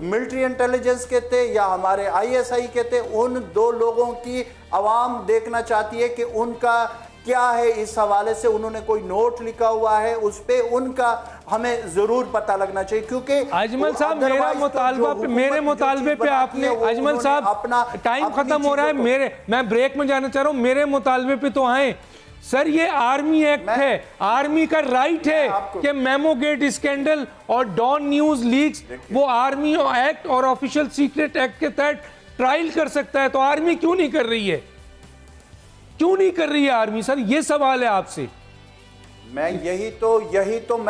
मिलिट्री इंटेलिजेंस के थे या हमारे ISI के थे, उन 2 लोगों की आवाम देखना चाहती है कि उनका क्या है इस हवाले से। उन्होंने कोई नोट लिखा हुआ है, उस पे उनका हमें जरूर पता लगना चाहिए, क्योंकि अजमल साहब मेरे मुतालबे पे आपने, अजमल साहब अपना टाइम खत्म हो रहा है, मैं ब्रेक में जाना चाह रहा हूं, मेरे मुतालबे पे तो आए सर। ये आर्मी एक्ट है, आर्मी का राइट है कि मेमोगेट स्कैंडल और डॉन न्यूज लीक्स वो आर्मी एक्ट और ऑफिशियल सीक्रेट एक्ट के तहत ट्रायल कर सकता है, तो आर्मी क्यों नहीं कर रही है? क्यों नहीं कर रही है आर्मी? सर ये सवाल है आपसे। मैं यही तो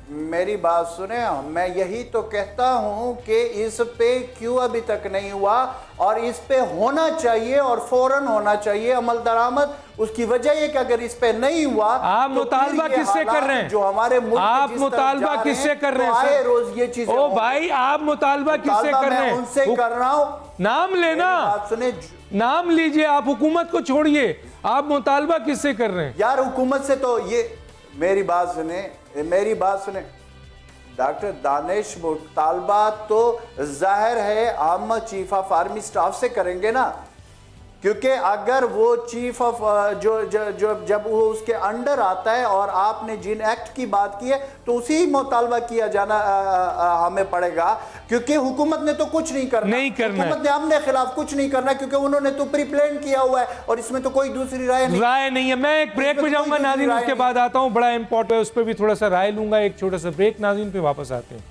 मेरी बात सुने, मैं यही तो कहता हूं कि इस पे क्यों अभी तक नहीं हुआ, और इस पे होना चाहिए और फौरन होना चाहिए अमल दरामद। उसकी वजह ये कि अगर इस पे नहीं हुआ, आप मुतालबा किससे कर रहे हैं? जो हमारे मुल्क आप मुतालबा किससे कर रहे हैं? रोज ये चीजें, ओ भाई आप मुतालबा किससे कर रहे हैं? उनसे कर रहा हूं। नाम लेना, सुने, नाम लीजिए, आप हुकूमत को छोड़िए, आप मुतालबा किससे कर रहे हैं? यार हुकूमत से तो ये मेरी बात सुने डॉक्टर दानिश, मुतालबा तो जाहिर है हम चीफ ऑफ आर्मी स्टाफ से करेंगे ना, क्योंकि अगर वो चीफ ऑफ जब वो उसके अंडर आता है और आपने जिन एक्ट की बात की है तो उसी मुतालबा किया जाना हमें पड़ेगा, क्योंकि हुकूमत ने तो कुछ नहीं करना, हुकूमत ने हमने खिलाफ कुछ नहीं करना, क्योंकि उन्होंने तो प्री प्लान किया हुआ है और इसमें तो कोई दूसरी राय नहीं है। मैं एक ब्रेक पे जाऊंगा नाज़रीन, उसके बाद आता हूं, बड़ा इंपॉर्टेंट है, उस पर भी थोड़ा सा राय लूंगा। एक छोटा सा ब्रेक नाज़रीन, पे वापस आते हैं।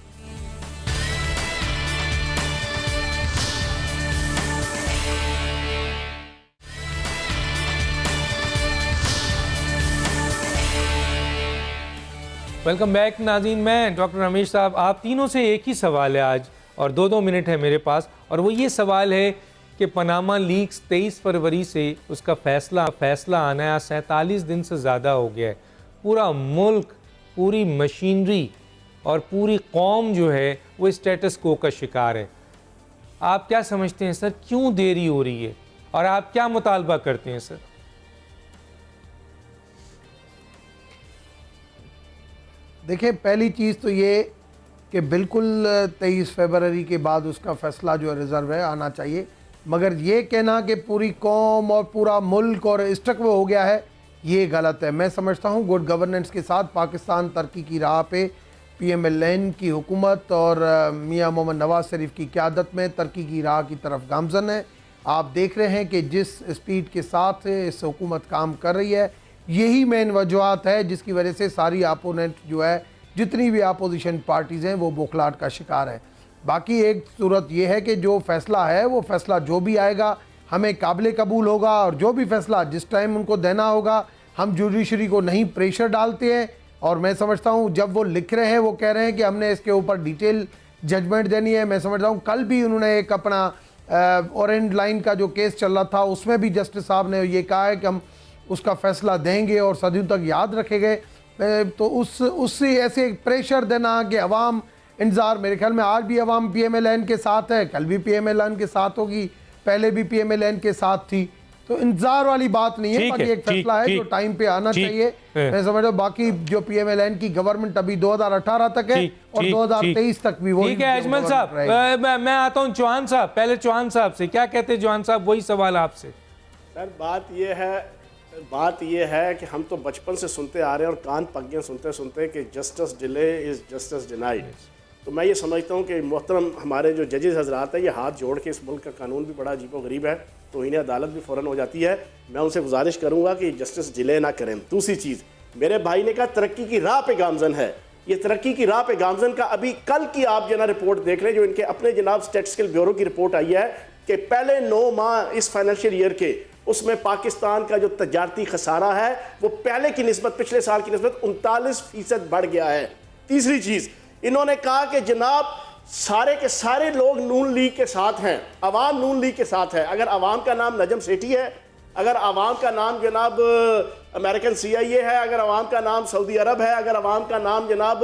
वेलकम बैक नाज़रीन, मैं डॉक्टर रमेश साहब। आप तीनों से एक ही सवाल है आज, और 2-2 मिनट है मेरे पास, और वो ये सवाल है कि पनामा लीक्स 23 फरवरी से उसका फैसला आना है, 47 दिन से ज़्यादा हो गया है। पूरा मुल्क, पूरी मशीनरी और पूरी कौम जो है वो स्टेटस को का शिकार है। आप क्या समझते हैं सर, क्यों देरी हो रही है, और आप क्या मुतालबा करते हैं सर? देखिए, पहली चीज़ तो ये कि बिल्कुल 23 फरवरी के बाद उसका फ़ैसला जो रिज़र्व है आना चाहिए, मगर ये कहना कि पूरी कौम और पूरा मुल्क और स्टक में हो गया है, ये गलत है। मैं समझता हूँ गुड गवर्नेंस के साथ पाकिस्तान तरक्की की राह पे PMLN की हुकूमत और मियाँ मोहम्मद नवाज शरीफ की क़यादत में तरक्की की राह की तरफ गामज़न है। आप देख रहे हैं कि जिस स्पीड के साथ इस हुकूमत काम कर रही है, यही मेन वजूहत है जिसकी वजह से सारी अपोनेंट जो है, जितनी भी अपोजिशन पार्टीज़ हैं, वो बौखलाहट का शिकार है। बाकी एक सूरत ये है कि जो फ़ैसला है वो फ़ैसला जो भी आएगा हमें काबिल कबूल होगा, और जो भी फ़ैसला जिस टाइम उनको देना होगा, हम जुडिशरी को नहीं प्रेशर डालते हैं। और मैं समझता हूँ जब वो लिख रहे हैं, वो कह रहे हैं कि हमने इसके ऊपर डिटेल जजमेंट देनी है। मैं समझता हूँ कल भी उन्होंने एक अपना ऑरेंज लाइन का जो केस चल रहा था, उसमें भी जस्टिस साहब ने ये कहा है कि हम उसका फ़ैसला देंगे और सदियों तक याद रखेंगे। तो उससे ऐसे प्रेशर देना कि अवाम इंतज़ार, मेरे ख्याल में आज भी अवाम PMLN के साथ है, कल भी PMLN के साथ होगी, पहले भी PMLN के साथ थी, तो इंतज़ार वाली बात नहीं है। बाकी एक फैसला है जो टाइम पे आना चाहिए। मैं समझ रहा हूँ बाकी जो PMLN की गवर्नमेंट अभी 2018 तक है और 2023 तक भी वो। ठीक है अजमल साहब, मैं आता हूँ चौहान साहब, पहले चौहान साहब से क्या कहते हैं? चौहान साहब, वही सवाल आपसे। सर बात ये है कि हम तो बचपन से सुनते आ रहे हैं और कान पक गए सुनते सुनते कि justice delay is justice denied. तो मैं ये समझता हूँ कि मोहतरम हमारे जो जजेस हजरात हैं, ये हाथ जोड़ के, इस मुल्क का कानून भी बड़ा अजीब व गरीब है, तो इन्हें अदालत भी फ़ौरन हो जाती है। मैं उनसे गुजारिश करूँगा कि जस्टिस डिले ना करें। दूसरी चीज़, मेरे भाई ने कहा तरक्की की राह पे गामजन है, ये तरक्की की राह पे गामजन का अभी कल की आप जना रिपोर्ट देख लें, जो इनके अपने जनाब स्टैटिस्टिकल ब्यूरो की रिपोर्ट आई है कि पहले 9 माह इस फाइनेंशियल ईयर के, उसमें पाकिस्तान का जो तजारती खसारा है वो पहले की निस्बत, पिछले साल की निस्बत 39% बढ़ गया है। तीसरी चीज़, इन्होंने कहा कि जनाब सारे के सारे लोग नून लीग के साथ हैं, अवाम नून लीग के साथ है। अगर अवाम का नाम नजम सेठी है, अगर अवाम का नाम जनाब अमेरिकन CIA है, अगर अवाम का नाम सऊदी अरब है, अगर अवाम का नाम जनाब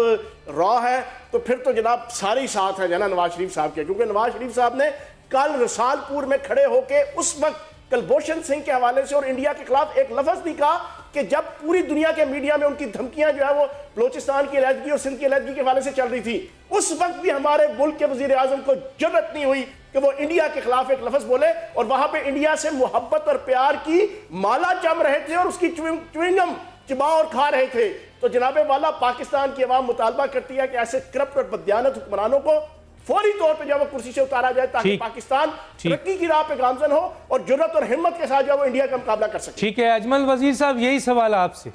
रॉ है, तो फिर तो जनाब सारे ही साथ हैं जना नवाज शरीफ साहब के। क्योंकि नवाज शरीफ साहब ने कल रसालपुर में खड़े होकर उस वक्त कुलभूषण सिंह के हवाले से और इंडिया के खिलाफ एक लफ्ज नहीं कहा कि जब पूरी दुनिया के मीडिया में उनकी धमकियां जो है वो बलोचिस्तान की अलहदगी और सिंध की अलहदगी के हवाले से चल रही थी, उस वक्त भी हमारे मुल्क के वजीर आजम को जुर्रत नहीं हुई कि वो इंडिया के खिलाफ एक लफ्ज बोले, और वहां पे इंडिया से मोहब्बत और प्यार की माला जम रहे थे और उसकी च्युइंगम चिबा और खा रहे थे। तो जनाबे वाला, पाकिस्तान की अवाम मुतालबा करती है कि ऐसे करप्ट और बददियानत हुक्मरानों को फौरी तौर पे जब वो कुर्सी से उतारा जाए, ताकि पाकिस्तान तरक्की की राह पे गामजन हो और जुर्रत और हिम्मत के साथ जो वो इंडिया का मुकाबला कर सके। ठीक है अजमल वजीर साहब, यही सवाल आपसे।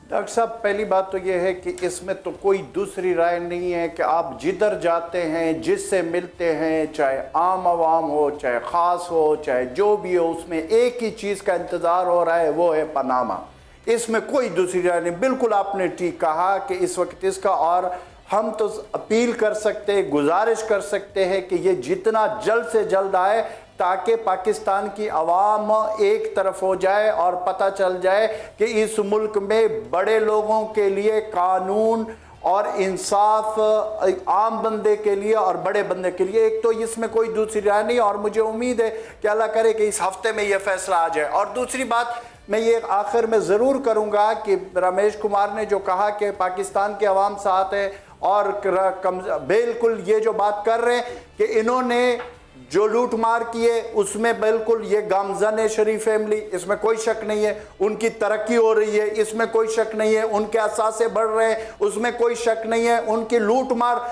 डॉक्टर साहब, पहली बात तो यह है कि इसमें तो कोई दूसरी राय नहीं है कि आप जिधर जाते हैं, जिससे मिलते हैं, चाहे आम आवाम हो, चाहे ख़ास हो, चाहे जो भी हो, उसमें एक ही चीज़ का इंतज़ार हो रहा है, वो है पनामा। इसमें कोई दूसरी राय नहीं। बिल्कुल आपने ठीक कहा कि इस वक्त इसका, और हम तो अपील कर सकते हैं, गुजारिश कर सकते हैं कि ये जितना जल्द से जल्द आए, ताकि पाकिस्तान की आवाम एक तरफ हो जाए और पता चल जाए कि इस मुल्क में बड़े लोगों के लिए कानून और इंसाफ आम बंदे के लिए और बड़े बंदे के लिए, एक तो इसमें कोई दूसरी राय नहीं। और मुझे उम्मीद है कि अल्लाह करे कि इस हफ्ते में यह फैसला आ जाए। और दूसरी बात मैं ये आखिर में ज़रूर करूँगा कि रमेश कुमार ने जो कहा कि पाकिस्तान के अवाम साथ है, और बिल्कुल ये जो बात कर रहे हैं कि इन्होंने जो लूट मार किए उसमें बिल्कुल ये गामजन है शरीफ फैमिली, इसमें कोई शक नहीं है। उनकी तरक्की हो रही है, इसमें कोई शक नहीं है। उनके असासे बढ़ रहे हैं, उसमें कोई शक नहीं है। उनकी लूट मार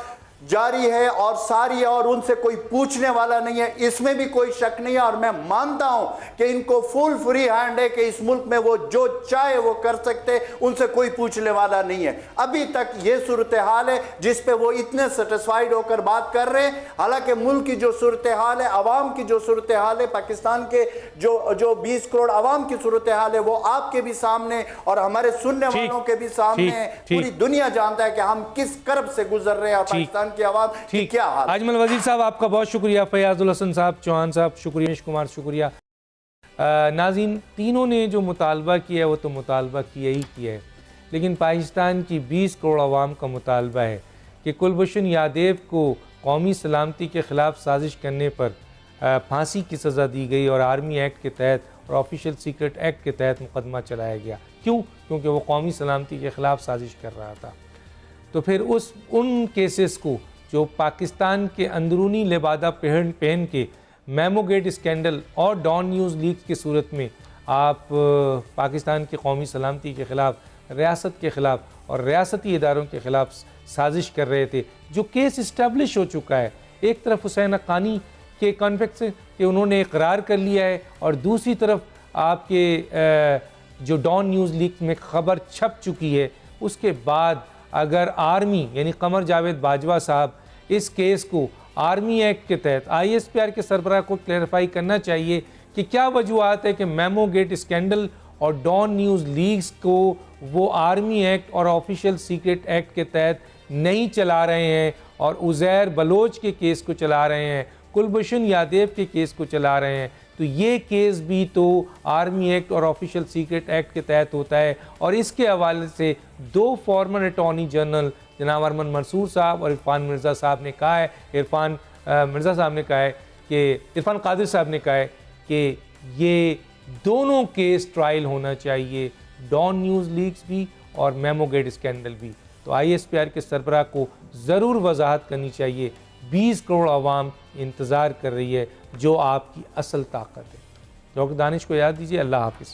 जारी है और सारी है, और उनसे कोई पूछने वाला नहीं है, इसमें भी कोई शक नहीं है। और मैं मानता हूं कि इनको फुल फ्री हैंड है कि इस मुल्क में वो जो चाहे वो कर सकते, उनसे कोई पूछने वाला नहीं है। अभी तक ये सूरत हाल है जिस पे वो इतने सेटिस्फाइड होकर बात कर रहे हैं। हालांकि मुल्क की जो सूरत हाल है, अवाम की जो सूरत हाल है, पाकिस्तान के जो 20 करोड़ अवाम की सूरत हाल है, वो आपके भी सामने और हमारे सुनने वालों के भी सामने है। पूरी दुनिया जानता है कि हम किस कर्ब से गुजर रहे हैं, पाकिस्तान की आवाम की क्या हाल। अजमल वजीर साहब आपका बहुत शुक्रिया, फयाजुल हसन साहब, चौहान साहब शुक्रिया, रमेश कुमार शुक्रिया। नाज़रीन, तीनों ने जो मुतालबा किया है वो तो मुतालबा किया ही किया है, लेकिन पाकिस्तान की 20 करोड़ आवाम का मुतालबा है कि कुलभूषण यादव को कौमी सलामती के ख़िलाफ़ साजिश करने पर फांसी की सज़ा दी गई और आर्मी एक्ट के तहत और ऑफिशियल सीक्रेट एक्ट के तहत मुकदमा चलाया गया। क्यों? क्योंकि वो कौमी सलामती के ख़िलाफ़ साजिश कर रहा था। तो फिर उन केसेस को जो पाकिस्तान के अंदरूनी लिबादा पहन के मेमोगेट स्कैंडल और डॉन न्यूज़ लीक्स की सूरत में आप पाकिस्तान की कौमी सलामती के ख़िलाफ़, रियासत के ख़िलाफ़ और रियासती इदारों के ख़िलाफ़ साजिश कर रहे थे, जो केस इस्टेब्लिश हो चुका है। एक तरफ हुसैन हक्कानी के कॉन्फ्लिक्ट से कि उन्होंने इकरार कर लिया है, और दूसरी तरफ आपके जो डॉन न्यूज़ लीक में ख़बर छप चुकी है, उसके बाद अगर आर्मी यानी कमर जावेद बाजवा साहब इस केस को आर्मी एक्ट के तहत ISPR के सरबराह को क्लैरिफाई करना चाहिए कि क्या वजूहत है कि मेमोगेट स्कैंडल और डॉन न्यूज़ लीक्स को वो आर्मी एक्ट और ऑफिशियल सीक्रेट एक्ट के तहत नहीं चला रहे हैं और उज़ैर बलोच के केस को चला रहे हैं, कुलभूषण यादव के केस को चला रहे हैं। तो ये केस भी तो आर्मी एक्ट और ऑफिशियल सीक्रेट एक्ट के तहत होता है। और इसके हवाले से 2 फॉर्मर अटॉर्नी जनरल जनाब अरमान मंसूर साहब और इरफान मिर्ज़ा साहब ने कहा है, इरफान मिर्ज़ा साहब ने कहा है कि इरफान कादिर साहब ने कहा है कि ये दोनों केस ट्रायल होना चाहिए, डॉन न्यूज़ लीक्स भी और मेमोगेट स्कैंडल भी। तो ISPR के सरबराह को ज़रूर वजाहत करनी चाहिए। 20 करोड़ आवाम इंतज़ार कर रही है, जो आपकी असल ताकत है। डॉक्टर दानिश को याद दीजिए। अल्लाह हाफ़िज़।